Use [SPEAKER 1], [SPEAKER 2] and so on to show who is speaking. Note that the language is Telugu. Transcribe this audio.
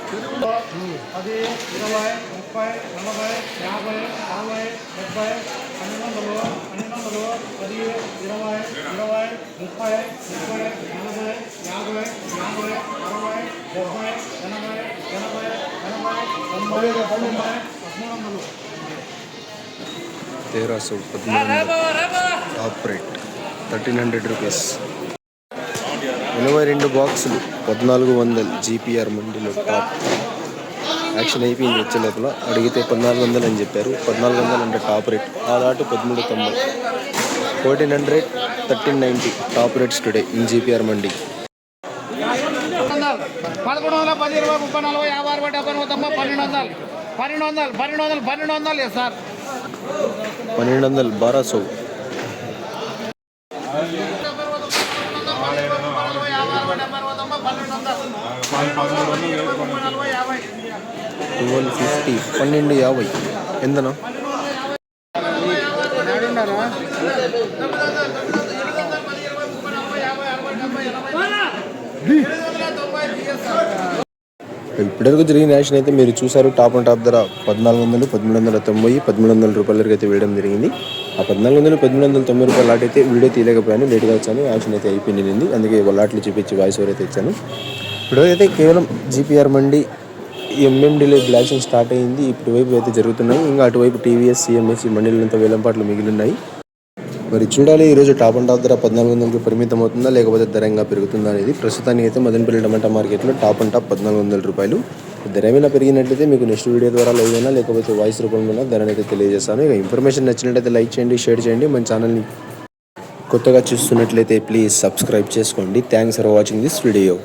[SPEAKER 1] 10, 20, 30, 40, 50, 60, 70, 1200, 1200, 10, 20, 20, 30, 30, 40, 50, 50, 60, 70, 80, 80, 80, 90, 1300.
[SPEAKER 2] 1300 టాప్ రేట్ 1300 రూపీస్. 82 బాక్సులు 1400 జీపీఆర్ మండీలో టాప్. యాక్షన్ అయిపోయింది వచ్చే లోపల. అడిగితే 1400 అని చెప్పారు. 1400 అంటే టాప్ రేట్. ఆ దాటు 1390. 1400, 1390 top rates today in GPR mandi.
[SPEAKER 1] 1100, 10, 20, 30, 40, 50, 60, 70, 1200, 1200 sir.
[SPEAKER 2] 1200 1200. $1250 1250 ఎంతనా? ఇప్పటివరకు జరిగిన యాక్షన్ అయితే మీరు చూసారు. టాప్ అండ్ టాప్ ధర 1400, 1390, 1300 రూపాయల వరకు అయితే వేయడం జరిగింది. ఆ 1400, 1390 రూపాయల లాట్ అయితే వీడియో తీయలేకపోయాను, లేట్గా వచ్చాను. యాక్షన్ అయితే అయిపోయింది, అందుకే లాట్లు చూపించి వాయిస్ ఓవర్ అయితే ఇచ్చాను. ఇప్పుడు అయితే కేవలం జీపీఆర్ మండి ఎంఎండీలో యాక్షన్ స్టార్ట్ అయ్యింది. ఇటువైపు అయితే జరుగుతున్నాయి. ఇంకా అటువైపు టీవీఎస్, సిఎంఎస్ మండీలంతా వేలంపాట్లు మిగిలిన్నాయి. మరి చూడాలి ఈరోజు టాప్ అండ్ టాప్ ధర 1400కి పరిమితం అవుతుందా లేకపోతే ధర ఇంకా పెరుగుతుందా అనేది. ప్రస్తుతానికి అయితే మదనపల్లి టమాటా మార్కెట్లో టాప్ అండ్ టాప్ 1400 రూపాయలు. ధర ఏమైనా పెరిగినట్లయితే మీకు నెక్స్ట్ వీడియో ద్వారా లైవ్ అయినా లేకపోతే వాయిస్ రూపంలో ధరని అయితే తెలియజేస్తాను. ఇక ఇన్ఫర్మేషన్ నచ్చినట్లయితే లైక్ చేయండి, షేర్ చేయండి. మన ఛానల్ని కొత్తగా చూస్తున్నట్లయితే ప్లీజ్ సబ్స్క్రైబ్ చేసుకోండి. Thanks for watching this video.